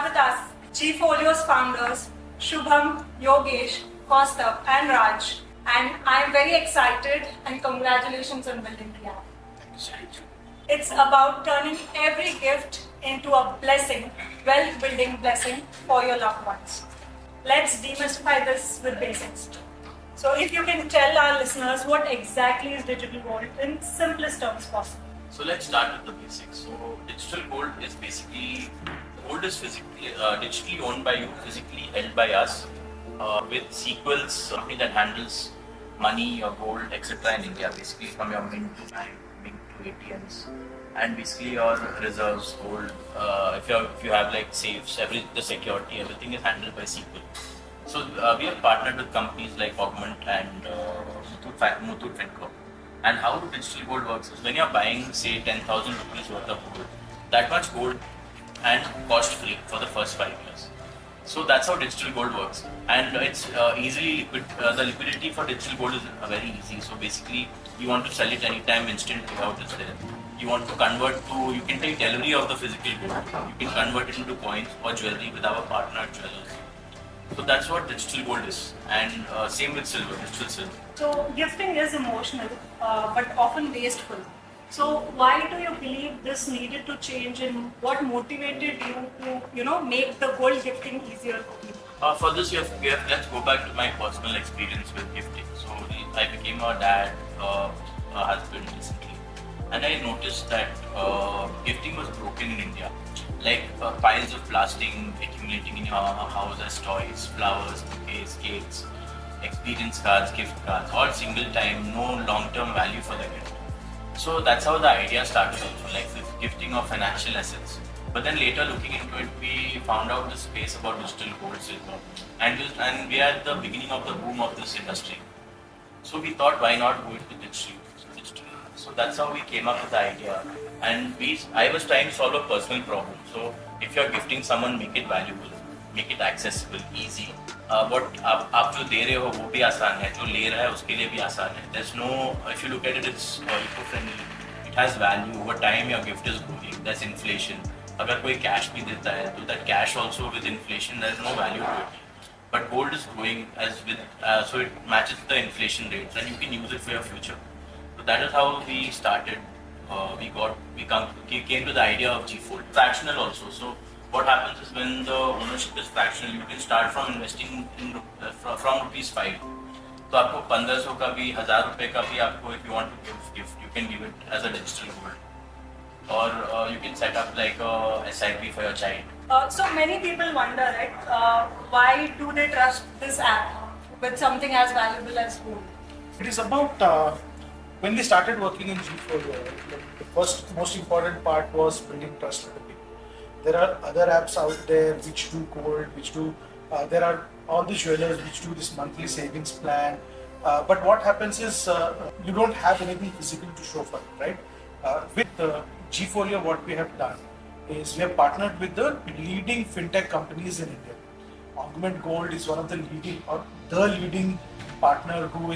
have with us Gfolio's founders Shubham, Yogesh, Kaustav and Raj, and I am very excited and congratulations on building the app. It's about turning every gift into a blessing, wealth-building blessing for your loved ones. Let's demystify this with basics. So if you can tell our listeners what exactly is digital gold in simplest terms possible. So let's start with the basics. So digital gold is basically, gold is physically, digitally owned by you, physically held by us, with Sequels, company that handles money, your gold, etc. in India, basically from your mint to bank, mint to ATMs, and basically your reserves, gold. If you have like safes, the security, everything is handled by Sequel. So we have partnered with companies like Augment and Muthoot Fincorp. And how digital gold works is when you're buying, say, 10,000 rupees worth of gold, that much gold and cost free for the first 5 years. So that's how digital gold works, and it's easily liquid. The liquidity for digital gold is very easy. So basically, you want to sell it anytime, instant payout is there. You want to convert to, you can take delivery of the physical gold. You can convert it into coins or jewelry with our partner jewelers. So that's what digital gold is, and same with silver, digital silver. So gifting is emotional, but often wasteful. So why do you believe this needed to change, and what motivated you to, make the gold gifting easier for people? For this, let's go back to my personal experience with gifting. So I became a dad, a husband recently, and I noticed that gifting was broken in India. Like piles of plastic accumulating in your house as toys, flowers, bouquets, cakes, experience cards, gift cards, all single time, no long-term value for the gift. So that's how the idea started also, like with gifting of financial assets. But then later looking into it, we found out the space about digital gold, silver, and we are at the beginning of the boom of this industry. So we thought, why not go into digital? So that's how we came up with the idea. And I was trying to solve a personal problem. So if you're gifting someone, make it valuable, make it accessible, easy. What आप जो दे रहे हो वो भी आसान है, जो ले रहा है उसके लिए भी आसान है. There's no, if you look at it, it's eco-friendly. It has value. Over time, your gift is growing. There's inflation. अगर कोई cash भी देता है, तो that cash also with inflation, there's no value to it. But gold is growing so it matches the inflation rates, and you can use it for your future. So that is how we started. We came to the idea of Gfold. Fractional also. So what happens is when the ownership is fractional, you can start from investing from ₹5. So आपको 1500 का भी, 1000 रुपए का भी आपको, if you want to give gift, you can give it as a digital gold. Or you can set up like a SIP for your child. So many people wonder, right, why do they trust this app with something as valuable as gold? It is about when we started working in Gfolio, the first most important part was building trust with the people. There are other apps out there which do gold, there are all the jewelers which do this monthly savings plan. But what happens is you don't have anything physical to show for it, right? With Gfolio, what we have done is we have partnered with the leading fintech companies in India. Augment Gold is one of the leading partner who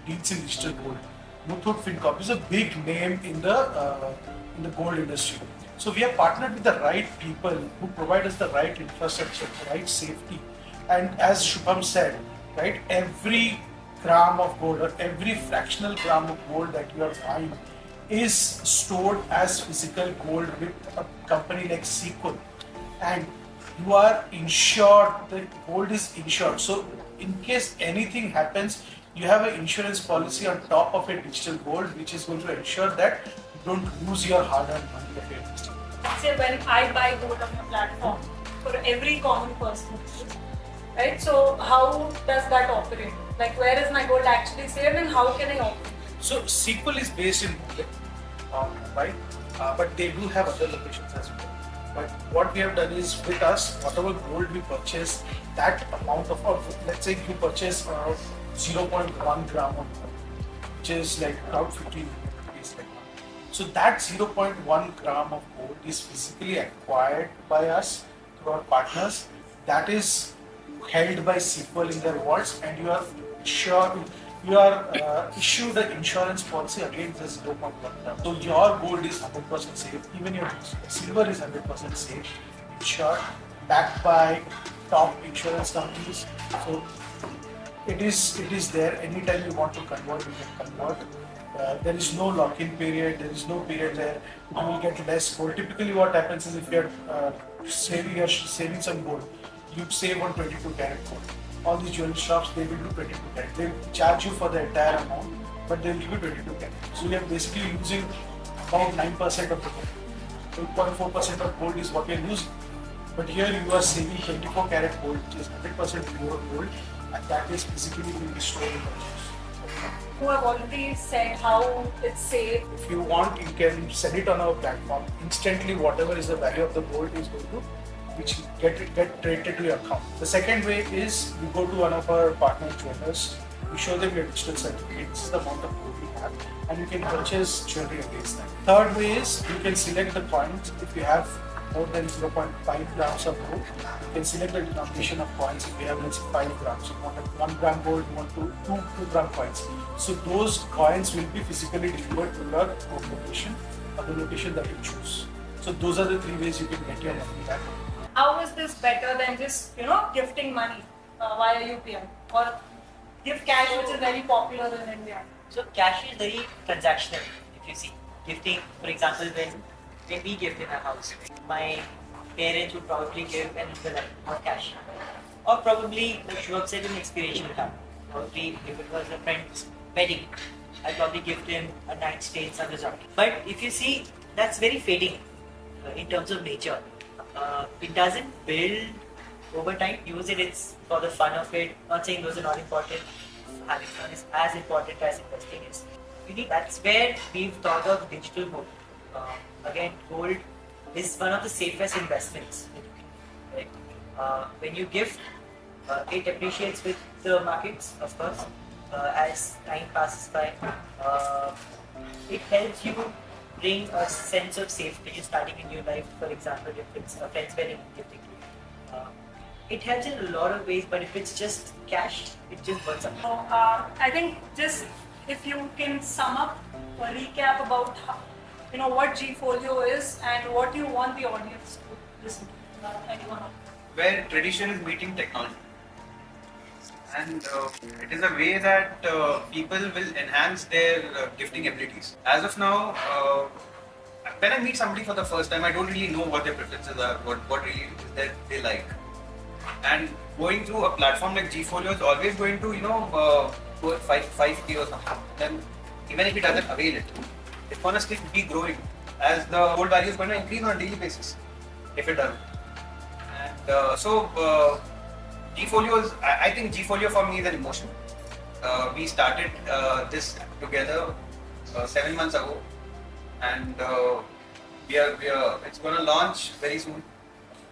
deals in digital gold. Muthoot Fincorp is a big name in the gold industry. So we have partnered with the right people who provide us the right infrastructure, the right safety, and as Shubham said, right, every gram of gold or every fractional gram of gold that you are buying is stored as physical gold with a company like Sequel, and you are insured. The gold is insured. So in case anything happens, you have an insurance policy on top of a digital gold, which is going to ensure that you don't lose your hard-earned money that you're investing. Say when I buy gold on your platform, for every common person, right? So how does that operate? Like, where is my gold actually saved, and how can I operate? So Sequel is based in Mumbai, but they do have other locations as well. But what we have done is, with us, whatever gold we purchase, that amount of, let's say you purchase 0.1 gram of gold, which is like around 15 rupees. So that 0.1 gram of gold is physically acquired by us through our partners. That is held by Sequel in their vaults, and you are issued an insurance policy against this 0.1 gram. So your gold is 100% safe. Even your silver is 100% safe. insured, backed by top insurance companies. So it is there. Anytime you want to convert, you can convert. There is no lock-in period. There is no period where you will get less gold. Typically, what happens is if you are saving some gold, you save on 22 karat gold. All these jewelry shops, they will do 22 karat. They will charge you for the entire amount, but they will give you 22 karat. So you are basically using about 9% of the gold. 8.4% of gold is what you are using. But here you are saving 24 karat gold, which is 100% pure gold, and that is physically being stored in the house. Who have already said how it's safe. If you want, you can sell it on our platform. Instantly, whatever is the value of the gold is going to, which get traded to your account. The second way is you go to one of our partner jewelers, you show them your digital certificate, this is the amount of gold we have, and you can purchase jewelry against that. Third way is you can select the coins. If you have more than 0.5 grams of gold, you can select the denomination of coins. If you have, let's say, 5 grams, you want 1 gram gold, you want 2 gram coins. So those coins will be physically delivered to your home location or the location that you choose. So those are the 3 ways you can get your money back. How is this better than just gifting money via UPI or gift cash, which is very popular in India? So cash is very transactional. If you see gifting, for example, when we gift in our house, my parents would probably give an envelope of cash, or probably like Shubham said, an experiential card. Probably if it was a friend's wedding, I'd probably gift him a night stay in some resort. But if you see, that's very fading in terms of nature. It doesn't build over time. Use it, it's for the fun of it. Not saying those are not important. Having fun is as important as investing is. Really, that's where we've thought of digital gold. Again, gold is one of the safest investments. Right? When you gift, it appreciates with the markets, of course, as time passes by. It helps you bring a sense of safety starting in your life. For example, if it's a friend's wedding, gifting to you. It helps in a lot of ways, but if it's just cash, it just burns up. So, I think just if you can sum up or recap about what Gfolio is and what you want the audience to listen to. Anyone? Where tradition is meeting technology. And it is a way that people will enhance their gifting abilities. As of now, when I meet somebody for the first time, I don't really know what their preferences are, what really is that they like. And going through a platform like Gfolio is always going to, go at 5K or something. Then even if it doesn't avail it, it's going to still be growing as the gold value is going to increase on a daily basis if it doesn't. And so Gfolio is, I think Gfolio for me is an emotion. We started this together 7 months ago, and it's going to launch very soon.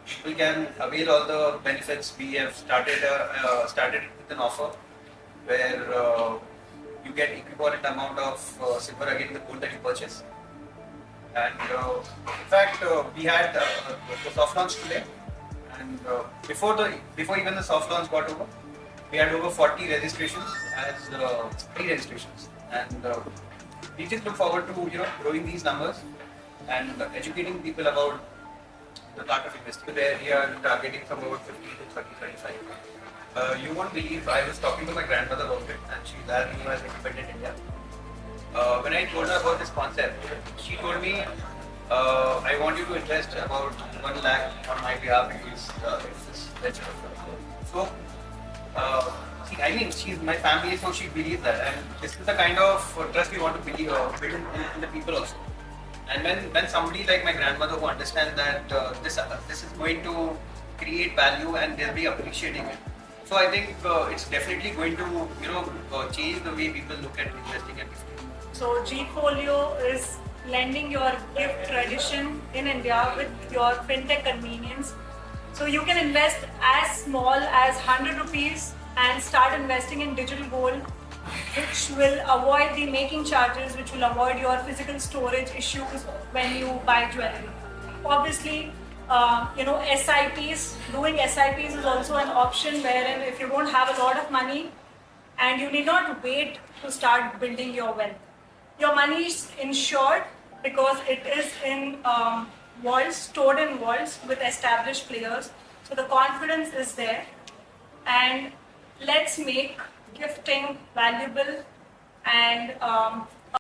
People can avail all the benefits. We have started with an offer where you get equivalent amount of silver against the gold that you purchase. And in fact, we had the soft launch today. And before even the soft launch got over, we had over 40 registrations as pre-registrations, and we just look forward to growing these numbers and educating people about the part of investing. Where we are targeting from about 50 to 30, 35. You won't believe, I was talking to my grandmother about it, and she's as new as Independent India. When I told her about this concept, she told me, I want you to invest about 1 lakh on my behalf in this venture. So, she's my family, so she believes that, and this is the kind of trust we want to build in the people also. And when somebody like my grandmother who understands that this is going to create value and they'll be appreciating it. So I think it's definitely going to change the way people look at investing and gifting. So Gfolio is lending your gift tradition in India with your fintech convenience. So you can invest as small as 100 rupees and start investing in digital gold, which will avoid the making charges, which will avoid your physical storage issues when you buy jewelry. Obviously, SIPs, doing SIPs is also an option wherein if you don't have a lot of money and you need not wait to start building your wealth. Your money is insured because it is in vaults, stored in vaults with established players. So the confidence is there. And let's make gifting valuable. And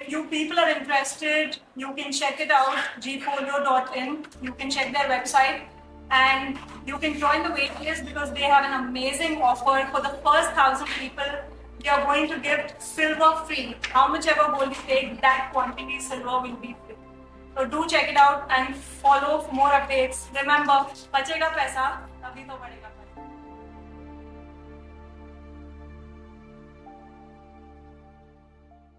if you people are interested, you can check it out, gfolio.in. You can check their website and you can join the wait list because they have an amazing offer. For the first 1,000 people, they are going to give silver free. How much ever gold you take, that quantity silver will be free. So do check it out and follow for more updates. Remember, बचेगा पैसा तभी तो बढ़ेगा.